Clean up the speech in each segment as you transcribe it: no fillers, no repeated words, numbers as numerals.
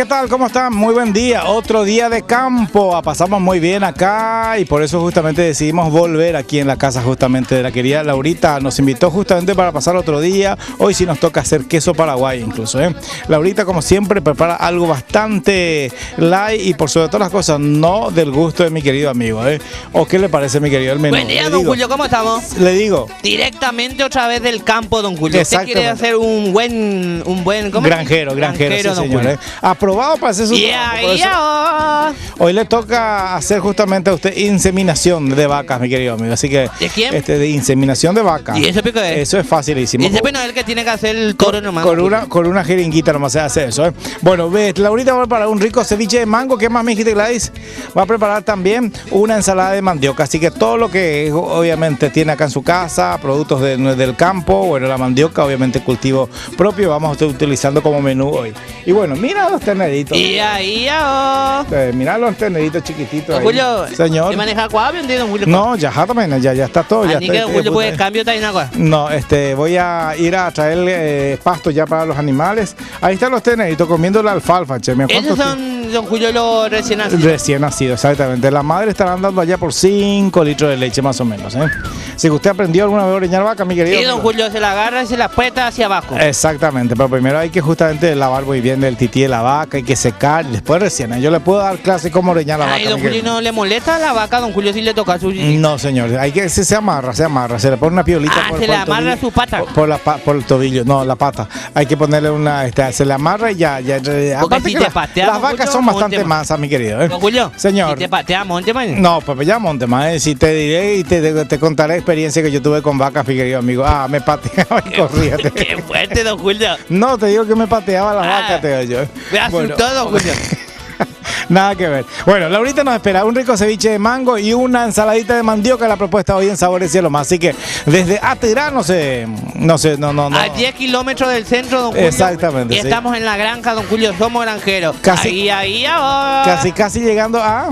¿Qué tal? ¿Cómo están? Muy buen día. Otro día de campo. Pasamos muy bien acá y por eso justamente decidimos volver aquí en la casa justamente de la querida Laurita. Nos invitó justamente para pasar otro día. Hoy sí nos toca hacer queso paraguay incluso, ¿eh? Laurita, como siempre, prepara algo bastante light y por sobre todas las cosas no del gusto de mi querido amigo, ¿eh? ¿O qué le parece, mi querido? El menú. Buen día, don Julio. ¿Cómo estamos? Le digo. Directamente otra vez del campo, don Julio. Usted quiere hacer un buen ¿cómo? Granjero, sí, don señor, Julio. ¿eh? Aprobado para hacer su trabajo. Hoy le toca hacer justamente a usted inseminación de vacas, mi querido amigo. Así que ¿de quién? De inseminación de vacas. ¿Y eso pico es? Eso es facilísimo. Ese bueno es el que tiene que hacer el toro nomás. Con una jeringuita nomás se hace eso, ¿eh? Bueno, Laurita va a preparar un rico ceviche de mango. ¿Qué más me dijiste, Gladys? Va a preparar también una ensalada de mandioca. Así que todo lo que obviamente tiene acá en su casa, productos del campo, bueno, la mandioca, obviamente cultivo propio, vamos a estar utilizando como menú hoy. Y bueno, mira los terneritos. Mira los terneritos chiquititos. Don Julio, señor. ¿te maneja cuave un día, don Julio? No, ya está todo. Así que don Julio puede cambio también agua. No, voy a ir a traer pasto ya para los animales. Ahí están los terneritos comiendo la alfalfa, che. Esos son, don Julio, los recién nacidos. Recién nacidos, exactamente. La madre estará andando allá por 5 litros de leche más o menos, ¿eh? Si usted aprendió alguna vez a ordeñar vaca, mi querido. Sí, don Julio, se la agarra y se la aprieta hacia abajo. Exactamente, pero primero hay que justamente lavar muy bien el tití de la vaca, hay que secar, y después recién, ¿eh? Yo le puedo dar clase cómo ordeñar la vaca. ¿Y don Julio no le molesta a la vaca, don Julio, si le toca su... No, señor, hay que, se amarra, se le pone una piolita se le amarra su pata. Por el tobillo, no, la pata. Hay que ponerle una, se le amarra y ya. Aparte si que te patea, las vacas son bastante mansas, mi querido, ¿eh? Don Julio, señor. Si te patea, monte, man. No, pues ya monte, man. Si te diré y te contaré la experiencia que yo tuve con vacas, mi querido amigo. Me pateaba y corría. Qué fuerte, don Julio. No, te digo que me pateaba las vacas, te digo yo. Me asustó, don Julio. Nada que ver. Bueno, Laurita nos espera un rico ceviche de mango y una ensaladita de mandioca, la propuesta hoy en Sabores Cielo Más. Así que desde Atirá, no. A 10 kilómetros del centro, don Julio. Exactamente. Y estamos en la granja, don Julio, somos granjeros. Casi llegando a...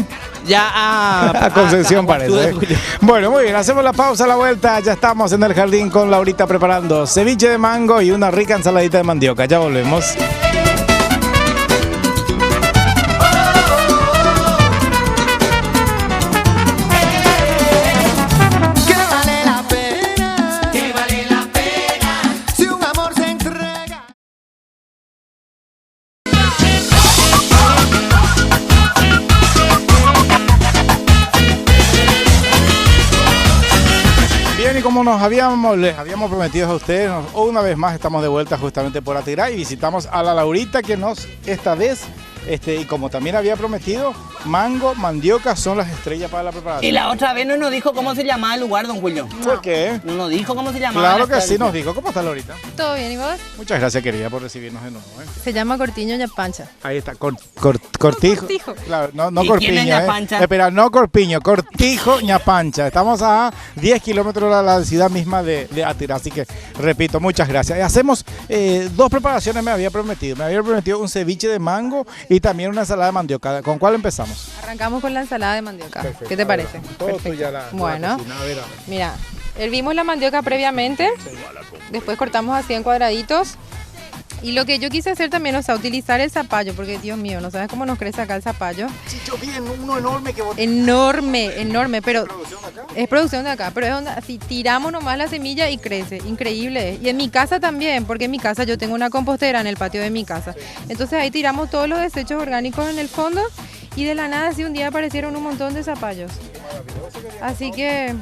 a Concepción parece. Bueno, muy bien, hacemos la pausa, la vuelta. Ya estamos en el jardín con Laurita preparando ceviche de mango y una rica ensaladita de mandioca. Ya volvemos. Como les habíamos prometido a ustedes, una vez más estamos de vuelta justamente por Atirá y visitamos a la Laurita que esta vez, y como también había prometido, mango, mandioca son las estrellas para la preparación. Y la otra vez no nos dijo cómo se llamaba el lugar, don Julio. ¿Por qué? No nos dijo cómo se llamaba. Claro que sí nos dijo. ¿Cómo está Laurita? Todo bien, ¿y vos? Muchas gracias, querida, por recibirnos de nuevo, ¿eh? Se llama Cortiño Ñapancha. Ahí está, Cortijo. Claro, no ¿Y Corpiño, quién es Ñapancha? Espera, no Corpiño, Cortijo Ñapancha. Estamos a 10 kilómetros de la ciudad misma de Atirá, así que repito, muchas gracias. Hacemos dos preparaciones, me había prometido un ceviche de mango y también una ensalada de mandioca. ¿Con cuál empezamos? Arrancamos con la ensalada de mandioca. Perfecto. ¿Qué te parece? Todo tuya la bueno, cocina. A ver. Mira, hervimos la mandioca previamente, después cortamos así en cuadraditos. Y lo que yo quise hacer también, o sea, utilizar el zapallo, porque Dios mío, ¿no sabes cómo nos crece acá el zapallo? Sí, yo vi uno enorme que Enorme, pero... ¿Es producción de acá? Es producción de acá, pero es donde así tiramos nomás la semilla y crece, increíble. Y en mi casa también, porque en mi casa yo tengo una compostera en el patio de mi casa. Entonces ahí tiramos todos los desechos orgánicos en el fondo y de la nada así un día aparecieron un montón de zapallos. Así que...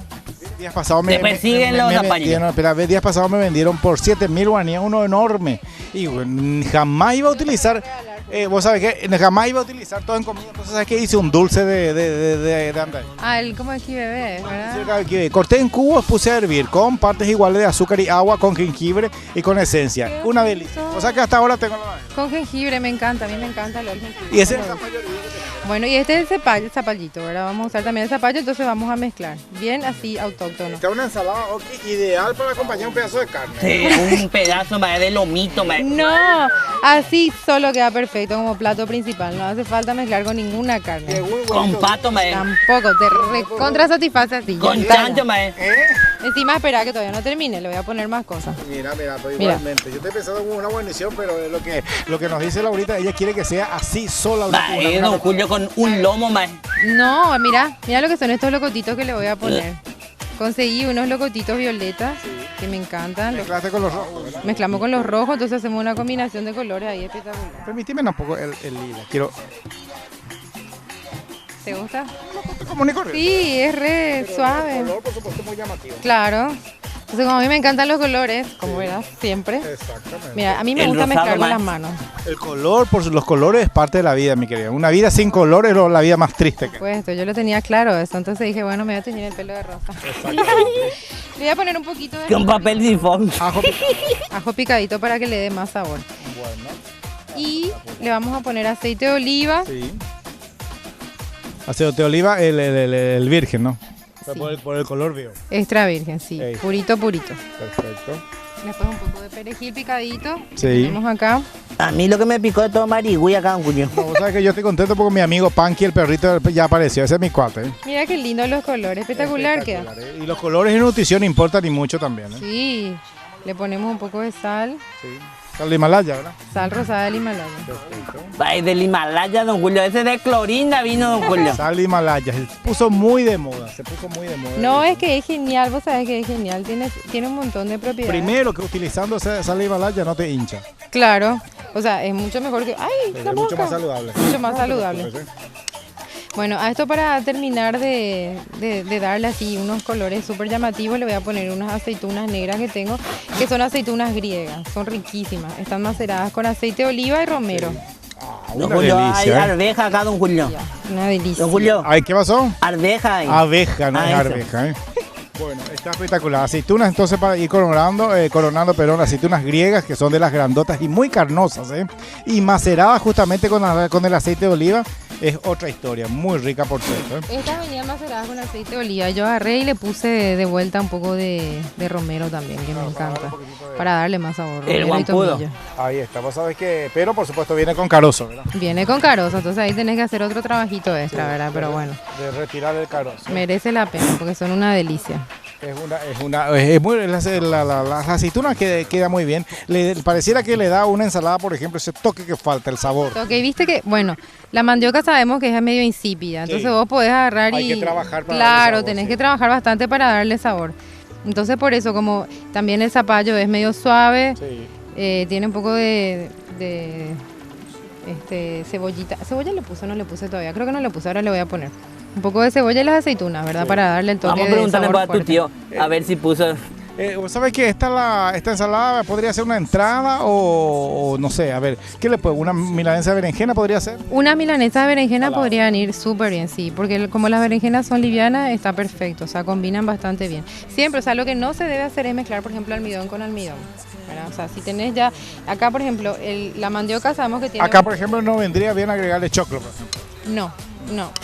Días pasados días pasados me vendieron por 7.000 guaraníes uno enorme y jamás iba a utilizar vos sabés que jamás iba a utilizar todo en comida, entonces sabes que hice un dulce de andar. ¿Cómo es que bebé? ¿Verdad? Corté en cubos, puse a hervir con partes iguales de azúcar y agua, con jengibre y con esencia. Una delicia. O sea que hasta ahora tengo la... Con jengibre, me encanta, a mí me encanta el jengibre. Y ese es la mayoría. Bueno, y este es el zapallito, ¿verdad? Vamos a usar también el zapallo, entonces vamos a mezclar. Bien así, autóctono. Esta es una ensalada ideal para acompañar un pedazo de carne. Sí, un pedazo más de lomito, más. No, así solo queda perfecto como plato principal. No hace falta mezclar con ninguna carne. Con pato, más. Tampoco, te recontra satisface así. Con chancho, más. Encima espera que todavía no termine, le voy a poner más cosas. Mira, pero igualmente. Yo estoy pensando en una guarnición, pero es lo que nos dice Laurita, ella quiere que sea así sola. Don Julio con un lomo, más. No, mira lo que son estos locotitos que le voy a poner. Conseguí unos locotitos violetas que me encantan. Mezclaste con los rojos, ¿verdad? Mezclamos con los rojos, entonces hacemos una combinación de colores ahí espectacular. Permíteme un poco el lila. Quiero. ¿Te gusta? Común y corriente. Sí, es re suave. El color, por supuesto, muy llamativo. Claro. Entonces, como a mí me encantan los colores, como verás, siempre. Exactamente. Mira, a mí me El gusta rosado mezclar con más. las manos. El color, los colores es parte de la vida, mi querida. Una vida sin color es la vida más triste que hay. Pues esto, yo lo tenía claro eso, entonces dije, bueno, me voy a teñir el pelo de rosa. Le voy a poner un poquito de Con papel sifón. ajo picadito para que le dé más sabor. Bueno. Y le vamos a poner aceite de oliva. Sí. Aceite de oliva, el virgen, ¿no? Sí. Por el color vivo. Extra virgen, sí. Ey. Purito, purito. Perfecto. Después un poco de perejil picadito. Sí. Tenemos acá. A mí lo que me picó es todo marigüey acá, don Julio. No, vos sabés que yo estoy contento porque mi amigo Panky, el perrito, ya apareció. Ese es mi cuate. ¿Eh? Mira qué lindo los colores, espectacular queda. Y los colores en nutrición importan y mucho también. ¿eh? Sí. Le ponemos un poco de sal. Sí. Sal de Himalaya, ¿verdad? Sal rosada del Himalaya. Perfecto. Ay, del Himalaya, don Julio. Ese de clorinda vino, don Julio. Sal de Himalaya. Se puso muy de moda. No, es que es genial, vos sabés que es genial. Tiene un montón de propiedades. Primero que utilizando esa sal de Himalaya no te hincha. Claro. O sea, es mucho mejor que... ¡Ay! Es la mucho mosca! más saludable. Mucho más saludable. Pues, ¿eh? Bueno, a esto para terminar de darle así unos colores súper llamativos, le voy a poner unas aceitunas negras que tengo, que son aceitunas griegas, son riquísimas. Están maceradas con aceite de oliva y romero. Don Una Julio, hay delicia, ¿eh? arveja acá, don Julio. Ya, una delicia. Don Julio, Ay, ¿qué pasó? arveja ahí. Abeja, no Ah, es eso. arveja, ¿eh? Bueno, está espectacular. Aceitunas, entonces, para ir coronando, aceitunas griegas que son de las grandotas y muy carnosas, ¿eh? Y maceradas justamente con el aceite de oliva. Es otra historia, muy rica por cierto, ¿eh? Estas venían maceradas con aceite de oliva. Yo agarré y le puse de vuelta un poco de romero también, que me encanta, para darle más sabor. El romero y guampudo. tomillo. Ahí está, vos sabés que, pero por supuesto viene con carozo, ¿verdad? Viene con carozo, entonces ahí tenés que hacer otro trabajito extra, ¿verdad? Pero bueno, De retirar el carozo. merece la pena porque son una delicia. Las aceitunas queda muy bien. Pareciera que le da una ensalada, por ejemplo, ese toque que falta, el sabor. Ok, viste que, bueno, la mandioca sabemos que es medio insípida, entonces Sí. vos podés agarrar Hay y... que trabajar para Claro, darle sabor, tenés sí. que trabajar bastante para darle sabor. Entonces por eso, como también el zapallo es medio suave, Sí. tiene un poco de cebollita. ¿Cebolla le puse o no le puse todavía? Creo que no le puse, ahora le voy a poner. Un poco de cebolla y las aceitunas, ¿verdad? Para darle el toque Vamos a de preguntarle sabor a tu fuerte. tío, a ver si puso... ¿Vos sabés que esta ensalada podría ser una entrada o no sé, a ver, ¿qué le puedo? ¿Una milanesa de berenjena podría ser? Una milanesa de berenjena podrían ir súper bien, sí, porque como las berenjenas son livianas, está perfecto, o sea, combinan bastante bien. Siempre, o sea, lo que no se debe hacer es mezclar, por ejemplo, almidón con almidón, ¿verdad? O sea, si tenés ya, acá, por ejemplo, la mandioca sabemos que tiene... Acá, por ejemplo, no vendría bien agregarle choclo, por ejemplo.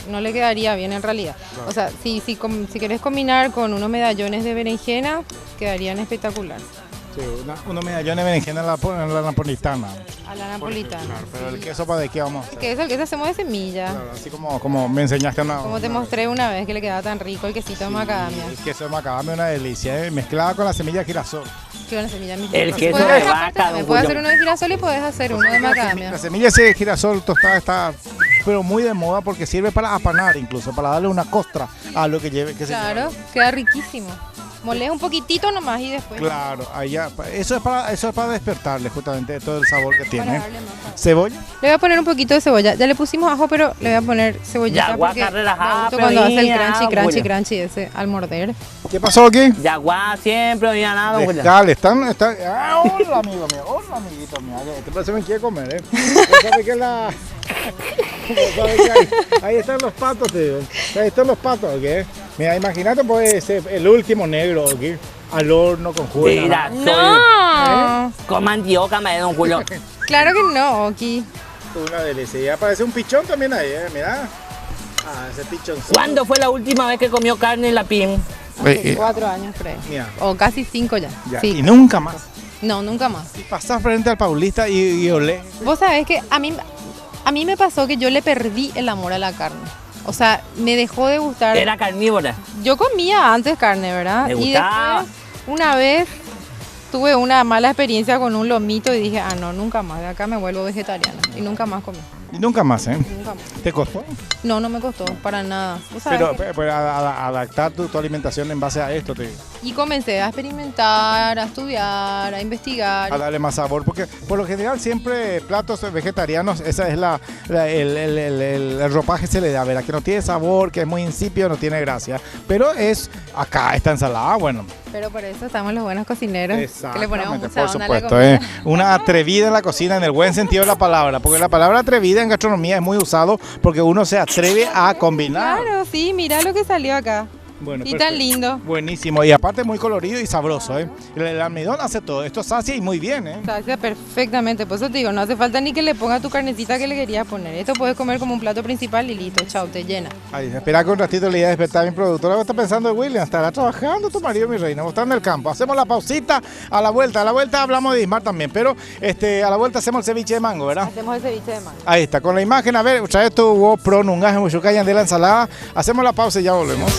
No le quedaría bien en realidad. O sea, si querés combinar con unos medallones de berenjena, quedarían espectacular. Sí, unos medallones de berenjena en la napolitana. A la napolitana. Claro, pero el sí. queso para de qué vamos a hacer. Que es el que hacemos de semilla. Claro, así como me enseñaste una. Como te mostré una vez que le quedaba tan rico el quesito de macadamia. El queso de macadamia es una delicia, ¿eh? Mezclada con la semilla de girasol. Que una semilla misma. El queso Puedes de hacer vaca, también, don puedes Julio. hacer uno de girasol y puedes hacer uno de macadamia. La semilla de girasol tostada está pero muy de moda porque sirve para apanar incluso, para darle una costra a lo que lleve. Que Claro, queda riquísimo. Molés un poquitito nomás y después. Claro, allá, eso es para despertarle justamente todo el sabor que Para tiene. darle más sabor. Cebolla. Le voy a poner un poquito de cebolla. Ya le pusimos ajo, pero le voy a poner cebollita Yaguá, porque carrera da gusto rápido, cuando hace el ya, crunchy Julio. ese al morder. ¿Qué pasó aquí? Yaguá siempre, oía nada, don Julio. Dejale, están. Hola, amigo mío. Hola, amiguito mío. Este parece que me quiere comer, ¿eh? ¿Vos sabés que la. ¿Vos sabés que ahí están los patos, te digo. Ahí están los patos, ¿ok? Mira, imagínate, pues, el último negro, ¿ok? Al horno con jugo de Mira, naranja. ¡No! con mandioca, me don Julio. Claro que no, Oki. Una delicia. Y aparece un pichón también ahí, mirá. Ah, ese pichón. ¿Cuándo fue la última vez que comió carne en la PIM? Hace 4 años, creo. Mira. O casi 5 ya. Sí. Y nunca más. No, nunca más. Y pasás frente al Paulista y olé. Vos sabés que a mí me pasó que yo le perdí el amor a la carne. O sea, me dejó de gustar. Era carnívora. Yo comía antes carne, ¿verdad? Me Y gustaba. después, una vez, tuve una mala experiencia con un lomito y dije, no, nunca más, de acá me vuelvo vegetariana. Y nunca más comí. Y nunca más, ¿eh? Nunca más. ¿Te costó? No, no me costó, para nada. ¿Vos sabés Pero, que- pero adaptar tu alimentación en base a esto, Y comencé a experimentar, a estudiar, a investigar. a darle más sabor, porque por lo general siempre platos vegetarianos, esa es el ropaje se le da, ¿verdad? Que no tiene sabor, que es muy insípido, no tiene gracia. Pero es acá, esta ensalada, bueno. Pero por eso estamos los buenos cocineros, que le ponemos Exactamente, mucha por onda a la supuesto, comida. una atrevida en la cocina en el buen sentido de la palabra, porque la palabra atrevida en gastronomía es muy usado porque uno se atreve a combinar. Claro, sí, mira lo que salió acá. Bueno, Y tan perfecto. lindo. Buenísimo, y aparte muy colorido y sabroso, ¿eh? El almidón hace todo, esto sacia y muy bien, ¿eh? Sacia perfectamente, por eso te digo, no hace falta ni que le ponga tu carnecita que le querías poner. Esto puedes comer como un plato principal y listo, chao, te llena. Ay, espera que un ratito le iba a despertar a mi productora. ¿Qué está pensando William? ¿Estará trabajando tu marido, mi reina? ¿Vos estás en el campo? Hacemos la pausita a la vuelta. A la vuelta hablamos de Ismar también, pero a la vuelta hacemos el ceviche de mango, ¿verdad? Hacemos el ceviche de mango. Ahí está, con la imagen, a ver, trae tu GoPro, nungaje, muchucayan de la ensalada. Hacemos la pausa y ya volvemos.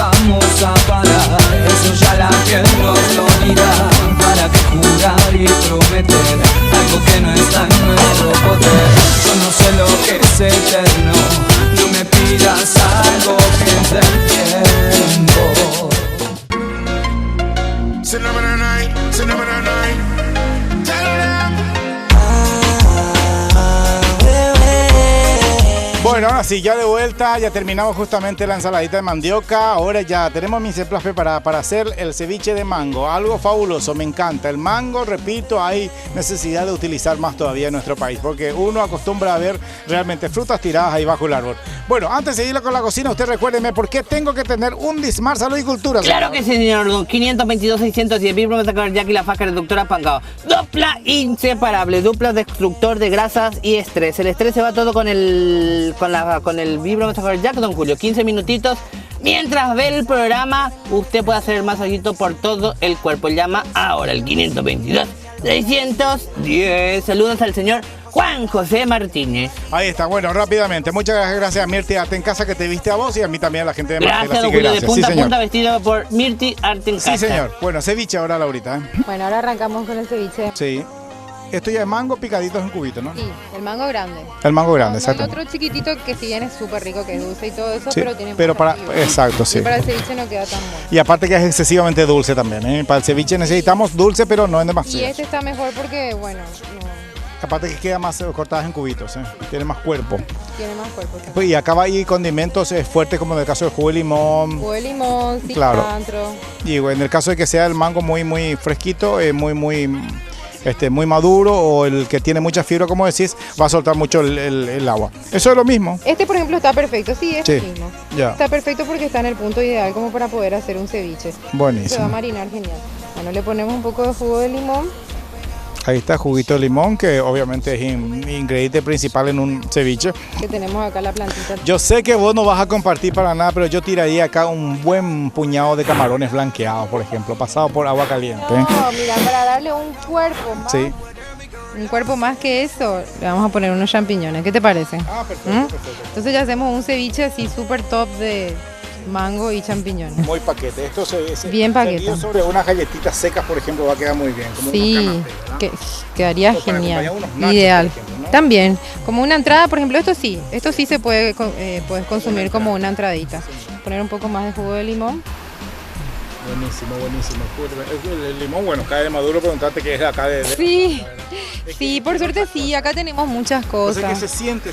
¿Dónde vamos a parar? Eso ya la piel nos lo dirá. ¿Para qué jurar y prometer algo que no está en nuestro poder? Yo no sé lo que es eterno. No me pidas algo que es del tiempo. Cinnamon night. Tell them. Bueno, ahora sí, ya de vuelta, ya terminamos justamente la ensaladita de mandioca. Ahora ya tenemos mis ceplas preparadas para hacer el ceviche de mango. Algo fabuloso, me encanta. El mango, repito, hay necesidad de utilizar más todavía en nuestro país, porque uno acostumbra a ver realmente frutas tiradas ahí bajo el árbol. Bueno, antes de seguir con la cocina, usted recuérdeme por qué tengo que tener un Dismar Salud y Cultura. Claro que sí, señor. 522-610 Vibromex Jack y la faja reductora Pancao. Dupla inseparable, dupla destructor de grasas y estrés. El estrés se va todo con el Vibromex Jack, don Julio. 15 minutitos. Mientras ve el programa, usted puede hacer el masajito por todo el cuerpo. Llama ahora al 522-610. Saludos al señor Juan José Martínez. Ahí está, bueno, rápidamente. Muchas gracias a Mirti Arte en Casa, que te viste a vos, y a mí también, a la gente de Martel. Gracias, Así don que Julio. De gracias. punta Sí, a señor. punta vestido por Mirti Arte en Casa. Sí, señor. Bueno, ceviche ahora, Laurita, ¿eh? Bueno, ahora arrancamos con el ceviche. Sí. Esto ya es mango picaditos en cubitos, ¿no? Sí, el mango grande. El mango grande, No, no, exacto. el otro chiquitito que si bien es súper rico, que es dulce y todo eso, Sí, pero tiene pero mucha para, fibra. exacto, sí. Y para el ceviche no queda tan bueno. Y aparte que es excesivamente dulce también, ¿eh? Para el ceviche necesitamos dulce, pero no en Y demasiado. este está mejor porque, bueno, Aparte que queda más cortadas en cubitos, ¿eh? Tiene más cuerpo. tiene más cuerpo. Pues, y acá va ahí condimentos fuertes, como en el caso del jugo de limón. Jugo de limón, Claro. cilantro. Y en el caso de que sea el mango muy fresquito, muy maduro, o el que tiene mucha fibra, como decís, va a soltar mucho el agua. Eso es lo mismo. Este, por ejemplo, está perfecto. Sí, es Sí, lo mismo. ya. Está perfecto porque está en el punto ideal como para poder hacer un ceviche. Se va a Buenísimo. marinar genial. Bueno, le ponemos un poco de jugo de limón. Ahí está juguito de limón, que obviamente es ingrediente principal en un ceviche. Que tenemos acá la plantita. Yo sé que vos no vas a compartir para nada, pero yo tiraría acá un buen puñado de camarones blanqueados, por ejemplo, pasado por agua caliente. No, mira, para darle un cuerpo más. Sí. Un cuerpo más que eso, le vamos a poner unos champiñones. ¿Qué te parece? Ah, perfecto, ¿Mm? perfecto. Entonces ya hacemos un ceviche así súper top de mango y champiñones. Muy paquete. Esto Bien paquete. servido sobre unas galletitas secas, por ejemplo, va a quedar muy bien. Como Sí, unos canapés, ¿no? quedaría O para genial. acompañar unos nachos, Ideal. por ejemplo, ¿no? También, como una entrada, por ejemplo, esto sí se puede puedes consumir como una entradita. Poner un poco más de jugo de limón. Buenísimo, buenísimo. El limón, bueno, cae de maduro, preguntarte que es de acá de... Sí, sí, por suerte sí, acá tenemos muchas O sea que cosas. se siente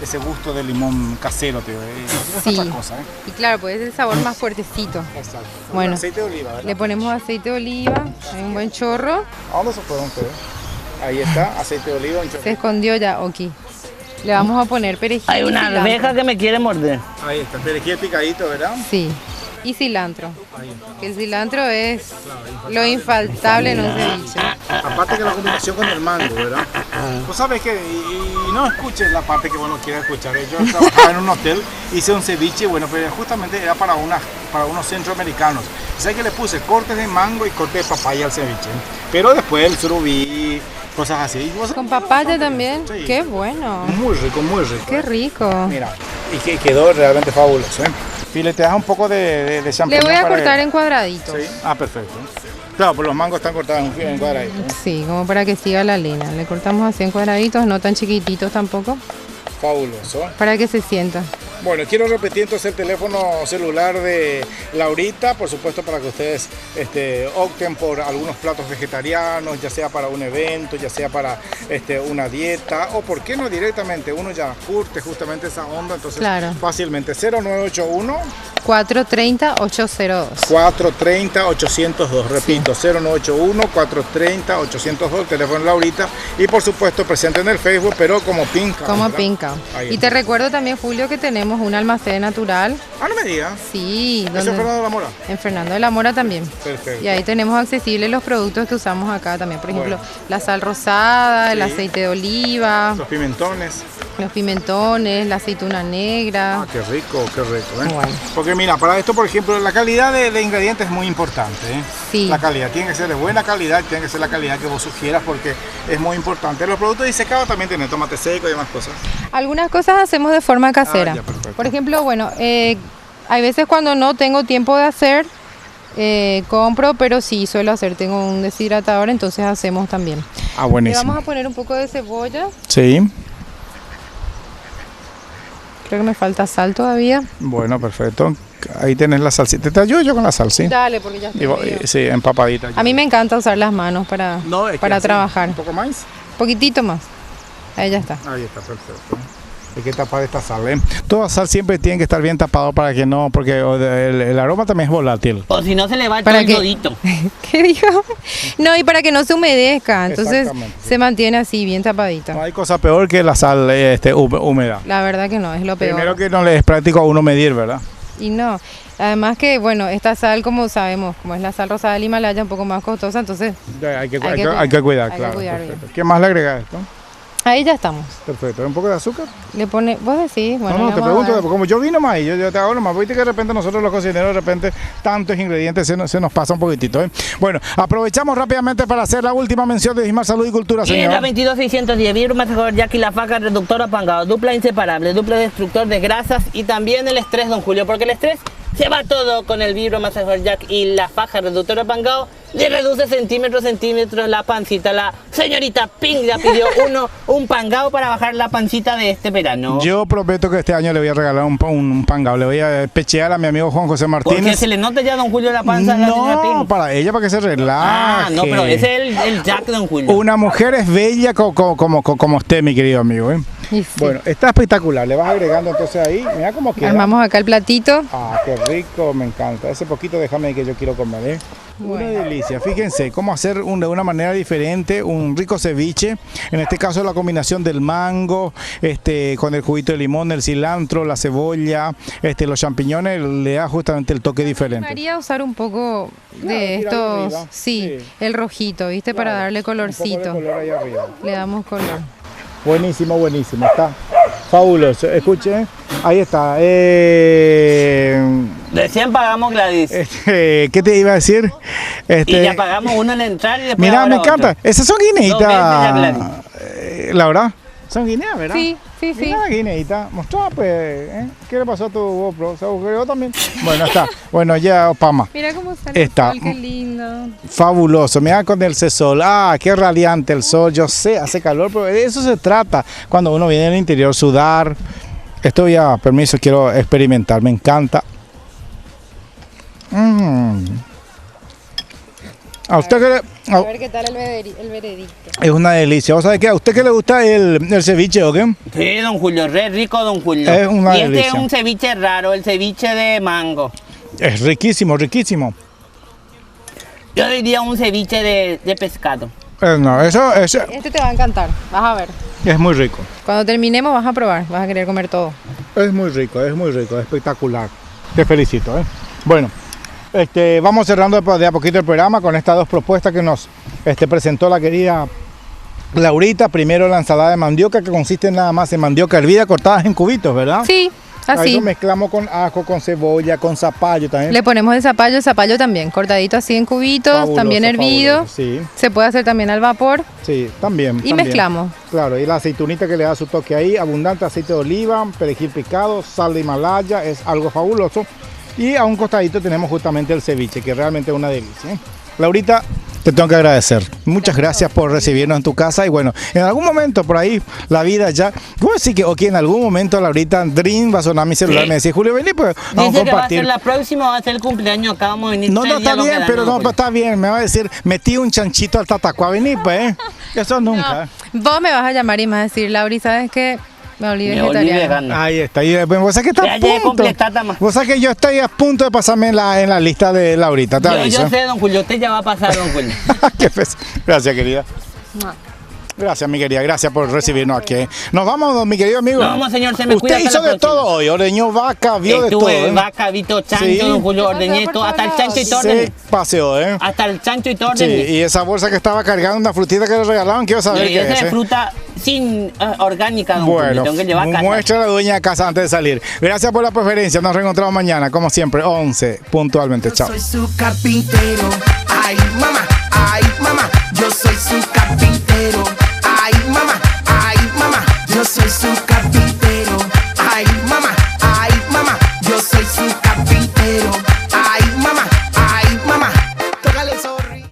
ese gusto de limón casero, tío. Es Sí. otra cosa, ¿eh? Y claro, pues es el sabor más fuertecito. Exacto. Bueno. Aceite de oliva, ¿verdad? Le ponemos aceite de oliva, hay un buen chorro. ¿A dónde se fueron ustedes? Ahí está, aceite de oliva. un Se chorrito. escondió ya, ok. Le vamos a poner perejil. Hay y una cilantro. arveja que me quiere morder. Ahí está, perejil picadito, ¿verdad? Sí. y cilantro. Que el cilantro es lo infaltable en un ceviche. Aparte que la combinación con el mango, ¿verdad? Vos sabés que, y no escuches la parte que vos no quieras escuchar. Yo trabajaba en un hotel, hice un ceviche, bueno, pero justamente era para unos centroamericanos. O sea que le puse cortes de mango y cortes de papaya al ceviche. Pero después el surubí, cosas así. ¿Y vos Con papaya también. Sí. Qué bueno. Muy rico, muy rico. Qué rico. Mira, y que quedó realmente fabuloso, ¿eh? Fileteas un poco de Le champiñón. voy a para cortar él. en cuadraditos. Sí. Ah, perfecto. Claro, pues los mangos están cortados en cuadraditos. Sí, como para que siga la línea. Le cortamos así en cuadraditos, no tan chiquititos tampoco, Fabuloso. para que se sienta. Bueno, quiero repetir entonces el teléfono celular de Laurita, por supuesto para que ustedes opten por algunos platos vegetarianos, ya sea para un evento, ya sea para una dieta, o por qué no directamente, uno ya curte justamente esa onda, entonces Claro. fácilmente 0981 430-802. 430-802, repito, 0981-430-802, el teléfono de Laurita, y por supuesto presente en el Facebook, pero como Pinca. Como ¿verdad? pinca. Ahí Y está. te recuerdo también, Julio, que tenemos un almacén natural. Ah, no me digas. Sí, Eso es donde, Fernando de la Mora. en Fernando de la Mora también. Perfecto. Y ahí tenemos accesibles los productos que usamos acá también. Por ejemplo, Bueno. la sal rosada, el Sí. aceite de oliva, Los pimentones. los pimentones, la aceituna negra. Ah, qué rico, ¿eh? Bueno. Porque mira, para esto, por ejemplo, la calidad de ingredientes es muy importante, ¿eh? Sí. La calidad tiene que ser de buena calidad, tiene que ser la calidad que vos sugieras porque es muy importante. Los productos disecados también tienen tomate seco y demás cosas. Algunas cosas hacemos de forma casera. ya, perfecto. Por ejemplo, bueno, hay veces cuando no tengo tiempo de hacer, compro, pero sí suelo hacer. Tengo un deshidratador, entonces hacemos también. Ah, Le buenísimo. vamos a poner un poco de cebolla. Sí, Creo que me falta sal todavía. bueno, perfecto. Ahí tenés la salsita. Te ayudo yo con la sal, ¿sí? Dale, porque ya Y estoy vos- medio- sí, empapadita. A mí me encanta usar las manos para, No, es que para así, trabajar. ¿Un poco más? Poquitito más. Ahí ya está. Ahí está, perfecto. Hay que tapar esta sal, ¿eh? Toda sal siempre tiene que estar bien tapado para que no, porque el aroma también es volátil. O si no se le va todo ¿Para el qué? todito. ¿Qué dijo? No, y para que no se humedezca. Entonces Exactamente, sí. se mantiene así, bien tapadita. No hay cosa peor que la sal húmeda. La verdad que no, es lo peor. Primero que no le es práctico a uno medir, ¿verdad? Y no, además que, bueno, esta sal, como sabemos, como es la sal rosada del Himalaya, un poco más costosa, entonces Hay que Hay que cuidar, cuidar, claro. cuidar Perfecto. ¿Qué más le agrega a esto? ahí ya estamos. Perfecto. ¿Un poco de azúcar? Le pone, vos decís, bueno, no, le te vamos a pregunto, dar- como yo vino más, yo te hago nomás. Viste que de repente nosotros los cocineros, de repente, tantos ingredientes se nos pasa un poquitito, ¿eh? Bueno, aprovechamos rápidamente para hacer la última mención de Dismar Salud y Cultura, Y en la señor. 22610, Vibro Mejor Jackie, la faja reductora pangado, dupla inseparable, dupla destructor de grasas y también el estrés, don Julio, porque el estrés se va todo con el Vibro Mejor Jack y la faja reductora pangado. Le reduce centímetros la pancita. La señorita Pink ya pidió un pangao para bajar la pancita de este verano. Yo prometo que este año le voy a regalar un pangao. Le voy a pechear a mi amigo Juan José Porque Martínez. se le nota ya, don Julio, la panza a la señora No, Pink. para ella, para que se relaje. Ah, no, pero ese es el Jack, don Julio. Una mujer es bella como usted, mi querido amigo, ¿eh? Y sí. Bueno, está espectacular. Le vas agregando entonces ahí. Mira cómo queda. Armamos acá el platito. Ah, qué rico, me encanta. Ese poquito déjame que yo quiero comer, ¿eh? Una Bueno. delicia. Fíjense cómo hacer de una manera diferente un rico ceviche. En este caso la combinación del mango, con el juguito de limón, el cilantro, la cebolla, los champiñones le da justamente el toque diferente. María usar un poco Claro, de tirarlo estos, arriba. sí, Sí. el rojito, ¿viste? Para Claro, darle un poco de colorcito. color ahí arriba. Le damos color. Buenísimo, buenísimo. Está fabuloso. Escuchen, ahí está. Recién pagamos Gladys. ¿Qué te iba a decir? Y ya pagamos uno en entrar y después Mira, ahora me encanta. otro. Esas son Dos veces ya, guineitas. Gladys. Laura, son guineas, ¿verdad? Sí, sí, sí. Mira la guineita. Mostrá, pues. ¿Qué le pasó a tu GoPro? ¿Se agujereó también? Bueno, está. Bueno, ya, Pama. Mira cómo sale Está. el sol, qué lindo. Fabuloso. Mira con el sol. Ah, qué radiante el sol. Yo sé, hace calor, pero de eso se trata. Cuando uno viene al interior, sudar. Esto ya, permiso, quiero experimentar. Me encanta. A usted que le, A ver qué tal el veredicto. es una delicia. ¿Vos sabés qué? ¿A usted que le gusta el ceviche o qué? Sí, don Julio, re rico, don Julio. Es una y este delicia. es un ceviche raro, el ceviche de mango. Es riquísimo, riquísimo. Yo diría un ceviche de pescado. No, eso Este te va a encantar, vas a ver. es muy rico. Cuando terminemos vas a probar, vas a querer comer todo. Es muy rico, es espectacular. Te felicito, ¿eh? Bueno, vamos cerrando de a poquito el programa con estas dos propuestas que nos presentó la querida Laurita. Primero la ensalada de mandioca, que consiste nada más en mandioca hervida cortadas en cubitos, ¿verdad? Sí, así. Eso mezclamos con ajo, con cebolla, con zapallo también. Le ponemos el zapallo también, cortadito así en cubitos, Fabuloso, también hervido. fabuloso, sí. Se puede hacer también al vapor. Sí, también. Y también. mezclamos. Claro, y la aceitunita que le da su toque ahí, abundante aceite de oliva, perejil picado, sal de Himalaya, es algo fabuloso. Y a un costadito tenemos justamente el ceviche, que realmente es una delicia, ¿eh? Laurita, te tengo que agradecer. Muchas gracias por recibirnos en tu casa. Y bueno, en algún momento por ahí, la vida ya... ¿Cómo decir que en algún momento, Laurita, Dream va a sonar mi celular? Sí. Me dice, Julio, vení, pues vamos Dice a que va a compartir. ser la próxima, va a ser el cumpleaños acá, vamos a venir. No, 3 está días, bien, lo pero quedan, no, pero está bien. Me va a decir, metí un chanchito al tatacua, vení, pues. Eso nunca. Vos me vas a llamar y me vas a decir, Lauri, ¿sabes qué? Me volví Me volví vegetariana. vegana. Ahí está. Y, vos sabés que está Ya a llegué punto. completada, más. Vos sabés que yo estoy a punto de pasarme en la lista de Laurita. Te aviso. Yo sé, don Julio, usted ya va a pasar, don Julio. Qué Gracias, querida. Gracias, mi querida. Gracias por recibirnos aquí. Nos vamos, mi querido amigo. Nos vamos, señor. Se me cuida. Usted hasta hizo la de todo próxima. hoy. Ordeñó vaca, vio de todo. Estuve vaca, vito, chancho, Sí. don Julio, ordeñé Por todo. todos Hasta el lados. chancho y todo Se ordeñé. paseó, ¿eh? Hasta el chancho y todo Sí, ordeñé. y esa bolsa que estaba cargando, una frutita que le regalaron, quiero saber Y qué esa es. es ¿eh? fruta sin orgánica, don Julio. Bueno, Tengo que llevar a casa. muestra a la dueña de casa antes de salir. Gracias por la preferencia. Nos reencontramos mañana, como siempre, 11 puntualmente. Chao. Soy su carpintero, ay mamá, yo soy su carpintero, ay mamá, yo soy su carpintero.